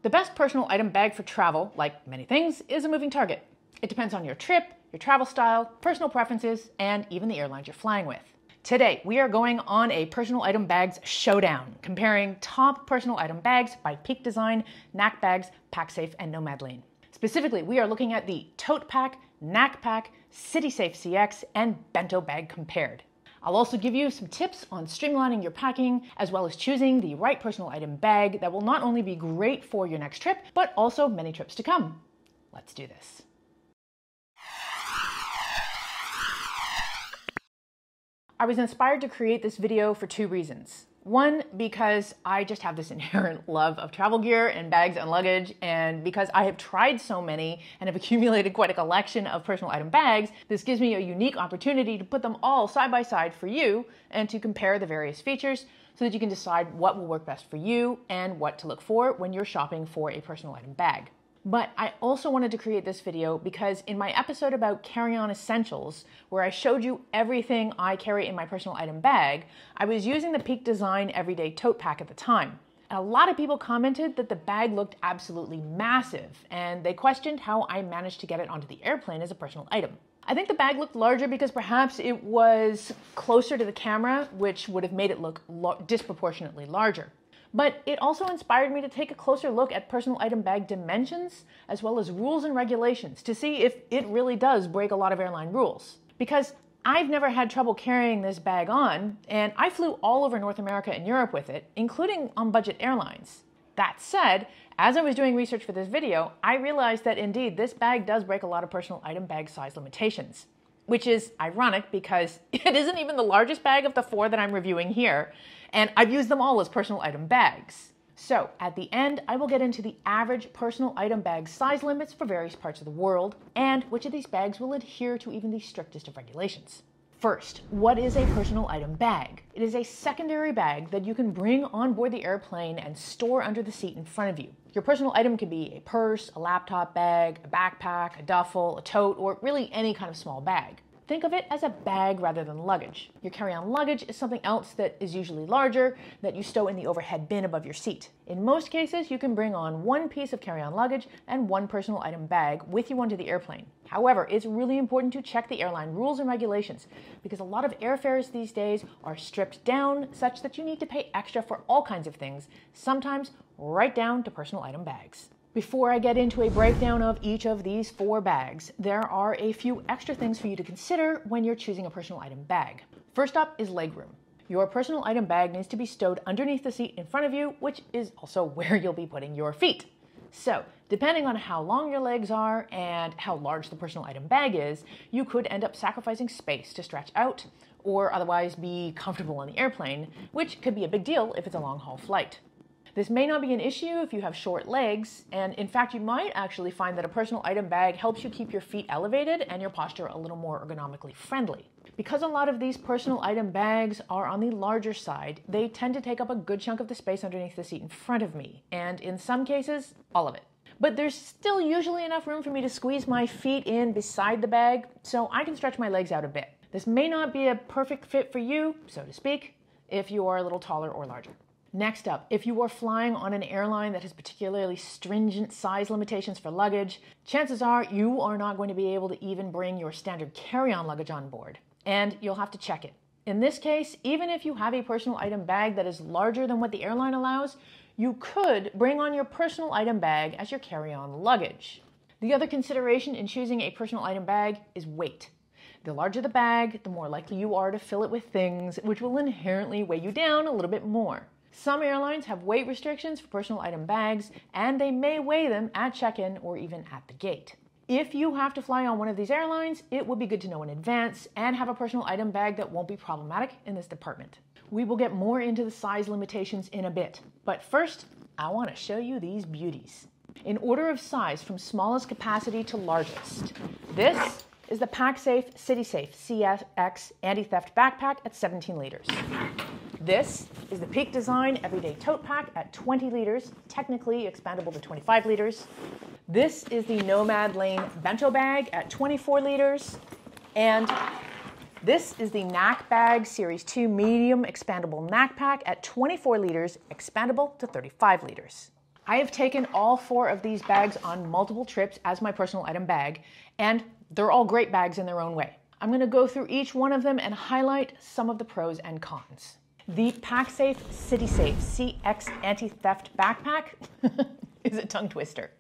The best personal item bag for travel, like many things, is a moving target. It depends on your trip, your travel style, personal preferences, and even the airlines you're flying with. Today, we are going on a personal item bags showdown, comparing top personal item bags by Peak Design, Knack Bags, Pacsafe, and Nomad. Specifically, we are looking at the TotePack, Knack Pack, Citysafe CX, and Bento Bag compared. I'll also give you some tips on streamlining your packing, as well as choosing the right personal item bag that will not only be great for your next trip, but also many trips to come. Let's do this. I was inspired to create this video for two reasons. One, because I just have this inherent love of travel gear and bags and luggage, and because I have tried so many and have accumulated quite a collection of personal item bags, this gives me a unique opportunity to put them all side by side for you and to compare the various features so that you can decide what will work best for you and what to look for when you're shopping for a personal item bag. But I also wanted to create this video because in my episode about carry-on essentials, where I showed you everything I carry in my personal item bag, I was using the Peak Design Everyday Tote Pack at the time. And a lot of people commented that the bag looked absolutely massive, and they questioned how I managed to get it onto the airplane as a personal item. I think the bag looked larger because perhaps it was closer to the camera, which would have made it look disproportionately larger. But it also inspired me to take a closer look at personal item bag dimensions, as well as rules and regulations, to see if it really does break a lot of airline rules. Because I've never had trouble carrying this bag on, and I flew all over North America and Europe with it, including on budget airlines. That said, as I was doing research for this video, I realized that indeed this bag does break a lot of personal item bag size limitations. Which is ironic because it isn't even the largest bag of the four that I'm reviewing here, and I've used them all as personal item bags. So at the end, I will get into the average personal item bag size limits for various parts of the world, and which of these bags will adhere to even the strictest of regulations. First, what is a personal item bag? It is a secondary bag that you can bring on board the airplane and store under the seat in front of you. Your personal item can be a purse, a laptop bag, a backpack, a duffel, a tote, or really any kind of small bag. Think of it as a bag rather than luggage. Your carry-on luggage is something else that is usually larger that you stow in the overhead bin above your seat. In most cases, you can bring on one piece of carry-on luggage and one personal item bag with you onto the airplane. However, it's really important to check the airline rules and regulations because a lot of airfares these days are stripped down such that you need to pay extra for all kinds of things, sometimes right down to personal item bags. Before I get into a breakdown of each of these four bags, there are a few extra things for you to consider when you're choosing a personal item bag. First up is legroom. Your personal item bag needs to be stowed underneath the seat in front of you, which is also where you'll be putting your feet. So, depending on how long your legs are and how large the personal item bag is, you could end up sacrificing space to stretch out or otherwise be comfortable on the airplane, which could be a big deal if it's a long-haul flight. This may not be an issue if you have short legs, and in fact you might actually find that a personal item bag helps you keep your feet elevated and your posture a little more ergonomically friendly. Because a lot of these personal item bags are on the larger side, they tend to take up a good chunk of the space underneath the seat in front of me, and in some cases, all of it. But there's still usually enough room for me to squeeze my feet in beside the bag, so I can stretch my legs out a bit. This may not be a perfect fit for you, so to speak, if you are a little taller or larger. Next up, if you are flying on an airline that has particularly stringent size limitations for luggage, chances are you are not going to be able to even bring your standard carry-on luggage on board, and you'll have to check it. In this case, even if you have a personal item bag that is larger than what the airline allows, you could bring on your personal item bag as your carry-on luggage. The other consideration in choosing a personal item bag is weight. The larger the bag, the more likely you are to fill it with things, which will inherently weigh you down a little bit more. Some airlines have weight restrictions for personal item bags, and they may weigh them at check-in or even at the gate. If you have to fly on one of these airlines, it would be good to know in advance and have a personal item bag that won't be problematic in this department. We will get more into the size limitations in a bit, but first, I want to show you these beauties. In order of size from smallest capacity to largest, this is the Pacsafe Citysafe CX Anti-Theft Backpack at 17 liters. This is the Peak Design Everyday Tote Pack at 20 liters, technically expandable to 25 liters. This is the Nomad Bento Bag at 24 liters. And this is the Knack Bag Series 2 Medium Expandable Knack Pack at 24 liters, expandable to 35 liters. I have taken all 4 of these bags on multiple trips as my personal item bag, and they're all great bags in their own way. I'm going to go through each one of them and highlight some of the pros and cons. The Pacsafe Citysafe CX anti-theft backpack is a tongue twister.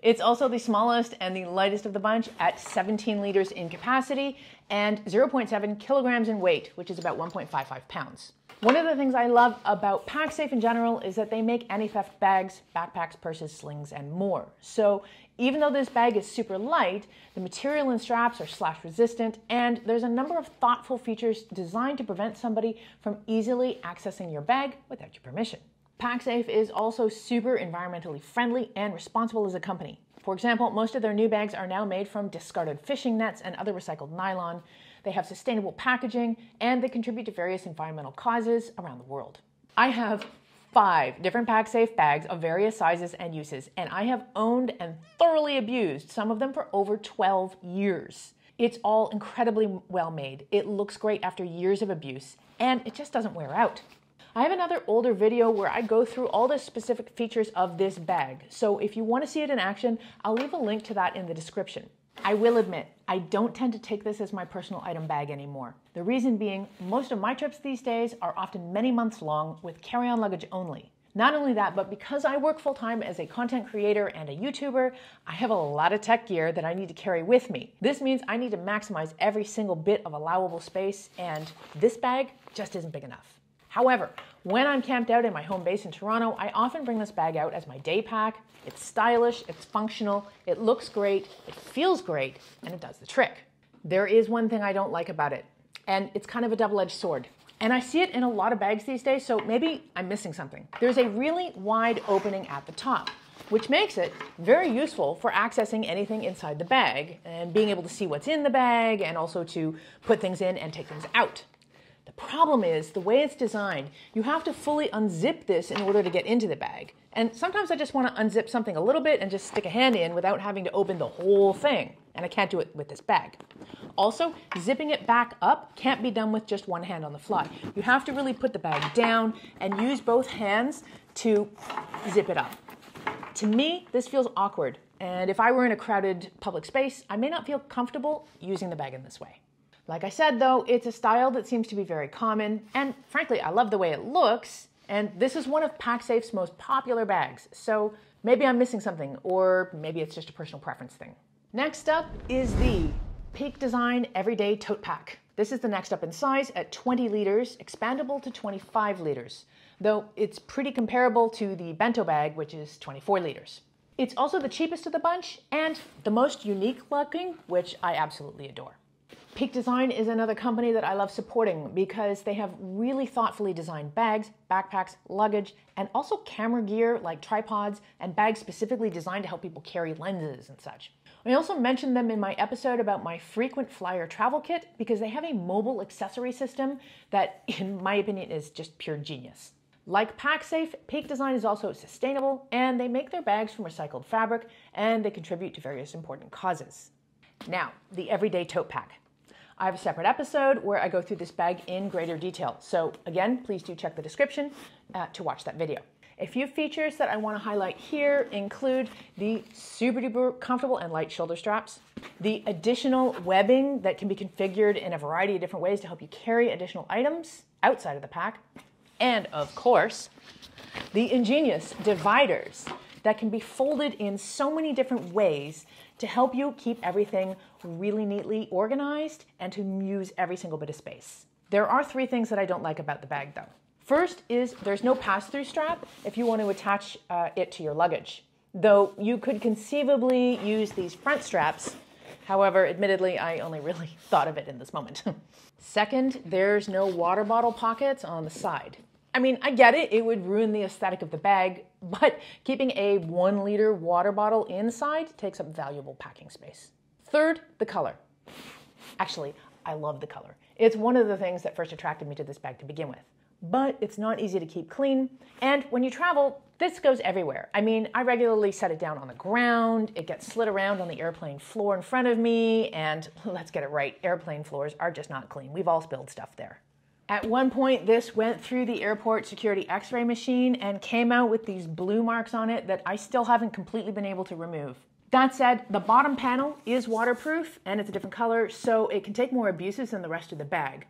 It's also the smallest and the lightest of the bunch at 17 liters in capacity and 0.7 kilograms in weight, which is about 1.55 pounds. One of the things I love about Pacsafe in general is that they make anti-theft bags, backpacks, purses, slings, and more. So even though this bag is super light, the material and straps are slash resistant, and there's a number of thoughtful features designed to prevent somebody from easily accessing your bag without your permission. Pacsafe is also super environmentally friendly and responsible as a company. For example, most of their new bags are now made from discarded fishing nets and other recycled nylon. They have sustainable packaging, and they contribute to various environmental causes around the world. I have 5 different Pacsafe bags of various sizes and uses, and I have owned and thoroughly abused some of them for over 12 years. It's all incredibly well made. It looks great after years of abuse, and it just doesn't wear out. I have another older video where I go through all the specific features of this bag, so if you want to see it in action, I'll leave a link to that in the description. I will admit, I don't tend to take this as my personal item bag anymore. The reason being, most of my trips these days are often many months long with carry-on luggage only. Not only that, but because I work full-time as a content creator and a YouTuber, I have a lot of tech gear that I need to carry with me. This means I need to maximize every single bit of allowable space, and this bag just isn't big enough. However, when I'm camped out in my home base in Toronto, I often bring this bag out as my day pack. It's stylish, it's functional, it looks great, it feels great, and it does the trick. There is one thing I don't like about it, and it's kind of a double-edged sword. And I see it in a lot of bags these days, so maybe I'm missing something. There's a really wide opening at the top, which makes it very useful for accessing anything inside the bag and being able to see what's in the bag and also to put things in and take things out. The problem is, the way it's designed, you have to fully unzip this in order to get into the bag. And sometimes I just want to unzip something a little bit and just stick a hand in without having to open the whole thing. And I can't do it with this bag. Also, zipping it back up can't be done with just one hand on the fly. You have to really put the bag down and use both hands to zip it up. To me, this feels awkward. And if I were in a crowded public space, I may not feel comfortable using the bag in this way. Like I said, though, it's a style that seems to be very common, and frankly, I love the way it looks, and this is one of Pacsafe's most popular bags, so maybe I'm missing something, or maybe it's just a personal preference thing. Next up is the Peak Design Everyday Tote Pack. This is the next up in size at 20 liters, expandable to 25 liters, though it's pretty comparable to the Bento Bag, which is 24 liters. It's also the cheapest of the bunch, and the most unique looking, which I absolutely adore. Peak Design is another company that I love supporting because they have really thoughtfully designed bags, backpacks, luggage, and also camera gear like tripods and bags specifically designed to help people carry lenses and such. I also mentioned them in my episode about my frequent flyer travel kit because they have a mobile accessory system that, in my opinion, is just pure genius. Like Pacsafe, Peak Design is also sustainable, and they make their bags from recycled fabric, and they contribute to various important causes. Now, the Everyday Tote Pack. I have a separate episode where I go through this bag in greater detail. So again, please do check the description to watch that video. A few features that I want to highlight here include the super duper comfortable and light shoulder straps, the additional webbing that can be configured in a variety of different ways to help you carry additional items outside of the pack, and of course, the ingenious dividers that can be folded in so many different ways to help you keep everything really neatly organized and to use every single bit of space. There are 3 things that I don't like about the bag though. First is there's no pass-through strap if you want to attach it to your luggage, though you could conceivably use these front straps. However, admittedly, I only really thought of it in this moment. Second, there's no water bottle pockets on the side. I mean, I get it, it would ruin the aesthetic of the bag, but keeping a 1 liter water bottle inside takes up valuable packing space. Third, the color. Actually, I love the color. It's one of the things that first attracted me to this bag to begin with. But it's not easy to keep clean, and when you travel, this goes everywhere. I mean, I regularly set it down on the ground, it gets slid around on the airplane floor in front of me, and let's get it right, airplane floors are just not clean. We've all spilled stuff there. At one point, this went through the airport security x-ray machine and came out with these blue marks on it that I still haven't completely been able to remove. That said, the bottom panel is waterproof and it's a different color, so it can take more abuses than the rest of the bag.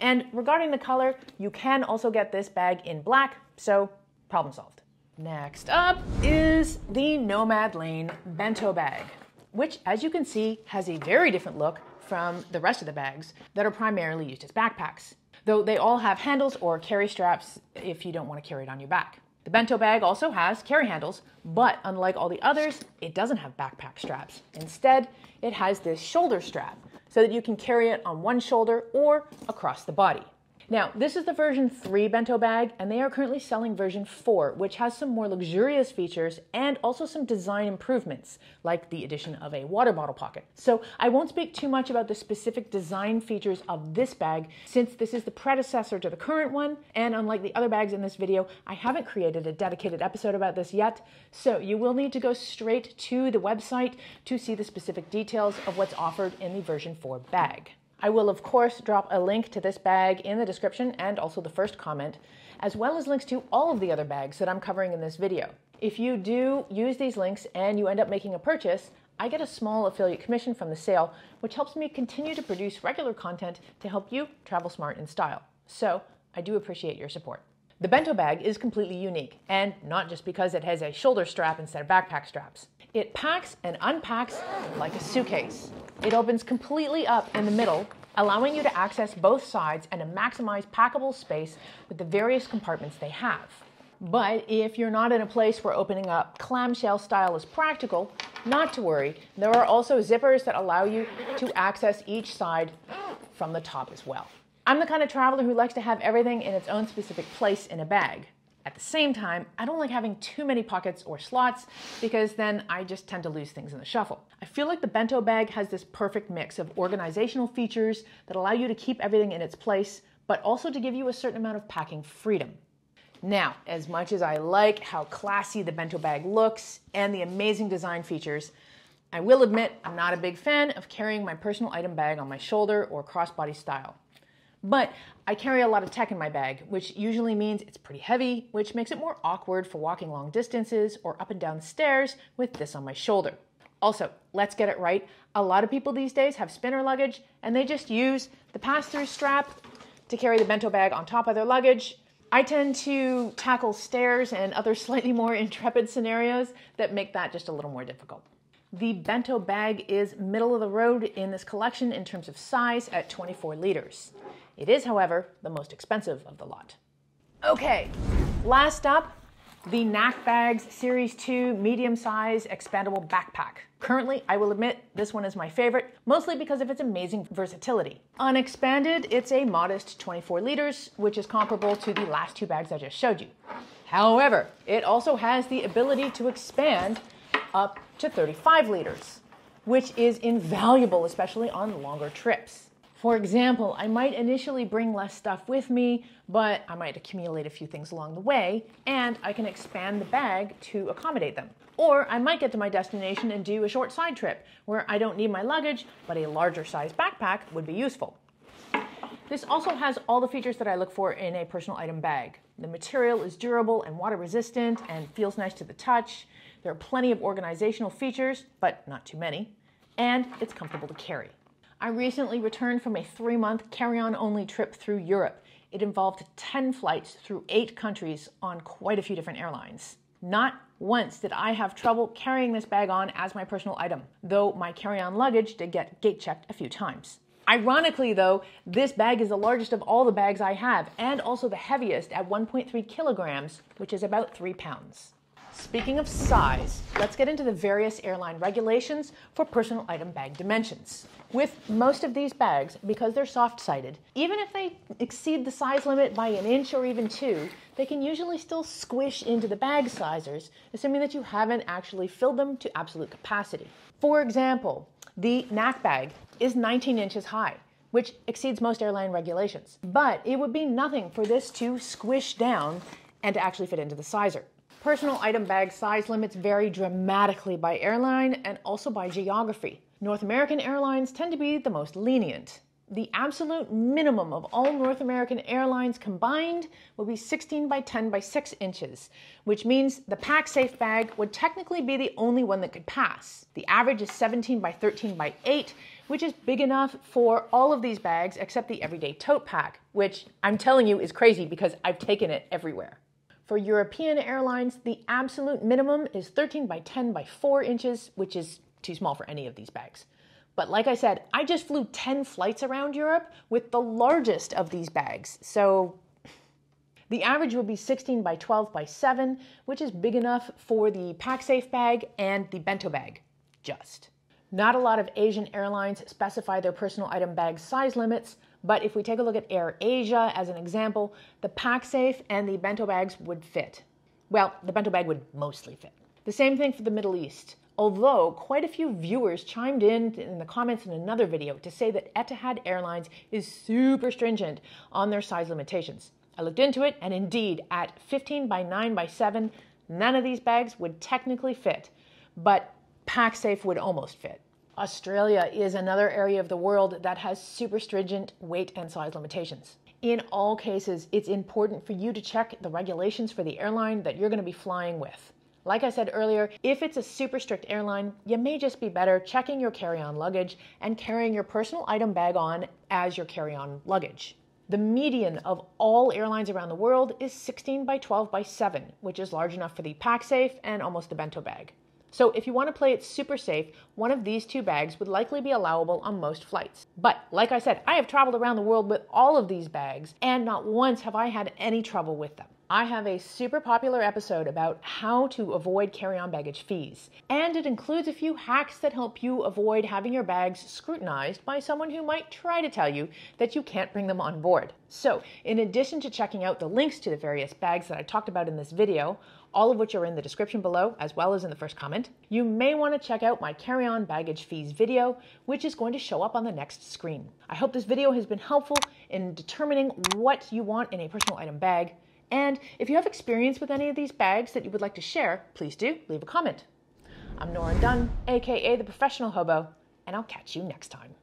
And regarding the color, you can also get this bag in black, so problem solved. Next up is the Nomad Lane Bento Bag, which, as you can see, has a very different look from the rest of the bags that are primarily used as backpacks, though they all have handles or carry straps if you don't want to carry it on your back. The Bento Bag also has carry handles, but unlike all the others, it doesn't have backpack straps. Instead, it has this shoulder strap so that you can carry it on one shoulder or across the body. Now, this is the version 3 Bento Bag, and they are currently selling version 4, which has some more luxurious features and also some design improvements, like the addition of a water bottle pocket. So I won't speak too much about the specific design features of this bag, since this is the predecessor to the current one, and unlike the other bags in this video, I haven't created a dedicated episode about this yet, so you will need to go straight to the website to see the specific details of what's offered in the version 4 bag. I will, of course, drop a link to this bag in the description and also the first comment, as well as links to all of the other bags that I'm covering in this video. If you do use these links and you end up making a purchase, I get a small affiliate commission from the sale, which helps me continue to produce regular content to help you travel smart in style. So I do appreciate your support. The Bento Bag is completely unique, and not just because it has a shoulder strap instead of backpack straps. It packs and unpacks like a suitcase. It opens completely up in the middle, allowing you to access both sides and to maximize packable space with the various compartments they have. But if you're not in a place where opening up clamshell style is practical, not to worry. There are also zippers that allow you to access each side from the top as well. I'm the kind of traveler who likes to have everything in its own specific place in a bag. At the same time, I don't like having too many pockets or slots because then I just tend to lose things in the shuffle. I feel like the Bento Bag has this perfect mix of organizational features that allow you to keep everything in its place, but also to give you a certain amount of packing freedom. Now, as much as I like how classy the Bento Bag looks and the amazing design features, I will admit I'm not a big fan of carrying my personal item bag on my shoulder or crossbody style. But I carry a lot of tech in my bag, which usually means it's pretty heavy, which makes it more awkward for walking long distances or up and down the stairs with this on my shoulder. Also, let's get it right, a lot of people these days have spinner luggage and they just use the pass-through strap to carry the Bento Bag on top of their luggage. I tend to tackle stairs and other slightly more intrepid scenarios that make that just a little more difficult. The Bento Bag is middle of the road in this collection in terms of size at 24 liters. It is, however, the most expensive of the lot. Okay, last up, the Knack Bag's Series 2 medium-size expandable backpack. Currently, I will admit, this one is my favorite, mostly because of its amazing versatility. Unexpanded, it's a modest 24 liters, which is comparable to the last two bags I just showed you. However, it also has the ability to expand up to 35 liters, which is invaluable, especially on longer trips. For example, I might initially bring less stuff with me, but I might accumulate a few things along the way, and I can expand the bag to accommodate them. Or I might get to my destination and do a short side trip where I don't need my luggage, but a larger size backpack would be useful. This also has all the features that I look for in a personal item bag. The material is durable and water resistant and feels nice to the touch. There are plenty of organizational features, but not too many, and it's comfortable to carry. I recently returned from a 3-month carry-on only trip through Europe. It involved 10 flights through 8 countries on quite a few different airlines. Not once did I have trouble carrying this bag on as my personal item, though my carry-on luggage did get gate checked a few times. Ironically though, this bag is the largest of all the bags I have, and also the heaviest at 1.3 kilograms, which is about 3 pounds. Speaking of size, let's get into the various airline regulations for personal item bag dimensions. With most of these bags, because they're soft-sided, even if they exceed the size limit by an inch or even 2, they can usually still squish into the bag sizers, assuming that you haven't actually filled them to absolute capacity. For example, the Knack Bag is 19 inches high, which exceeds most airline regulations. But it would be nothing for this to squish down and to actually fit into the sizer. Personal item bag size limits vary dramatically by airline and also by geography. North American airlines tend to be the most lenient, The absolute minimum of all North American airlines combined will be 16 by 10 by 6 inches, which means the Pacsafe bag would technically be the only one that could pass. The average is 17 by 13 by 8, which is big enough for all of these bags except the everyday TotePack, which I'm telling you is crazy because I've taken it everywhere. For European airlines, the absolute minimum is 13 by 10 by 4 inches, which is too small for any of these bags. But like I said, I just flew 10 flights around Europe with the largest of these bags. So the average would be 16 by 12 by 7, which is big enough for the Pacsafe bag and the Bento Bag, just. Not a lot of Asian airlines specify their personal item bag size limits, but if we take a look at Air Asia as an example, the Pacsafe and the Bento bags would fit. Well, the Bento bag would mostly fit. The same thing for the Middle East. Although quite a few viewers chimed in the comments in another video to say that Etihad Airlines is super stringent on their size limitations. I looked into it, and indeed, at 15 by 9 by 7, none of these bags would technically fit, but Pacsafe would almost fit. Australia is another area of the world that has super stringent weight and size limitations. In all cases, it's important for you to check the regulations for the airline that you're going to be flying with. Like I said earlier, if it's a super strict airline, you may just be better checking your carry-on luggage and carrying your personal item bag on as your carry-on luggage. The median of all airlines around the world is 16 by 12 by 7, which is large enough for the Pacsafe and almost the Bento Bag. So if you want to play it super safe, one of these two bags would likely be allowable on most flights. But like I said, I have traveled around the world with all of these bags, and not once have I had any trouble with them. I have a super popular episode about how to avoid carry-on baggage fees, and it includes a few hacks that help you avoid having your bags scrutinized by someone who might try to tell you that you can't bring them on board. So, in addition to checking out the links to the various bags that I talked about in this video, all of which are in the description below, as well as in the first comment, you may want to check out my carry-on baggage fees video, which is going to show up on the next screen. I hope this video has been helpful in determining what you want in a personal item bag. And if you have experience with any of these bags that you would like to share, please do leave a comment. I'm Nora Dunn, aka the Professional Hobo, and I'll catch you next time.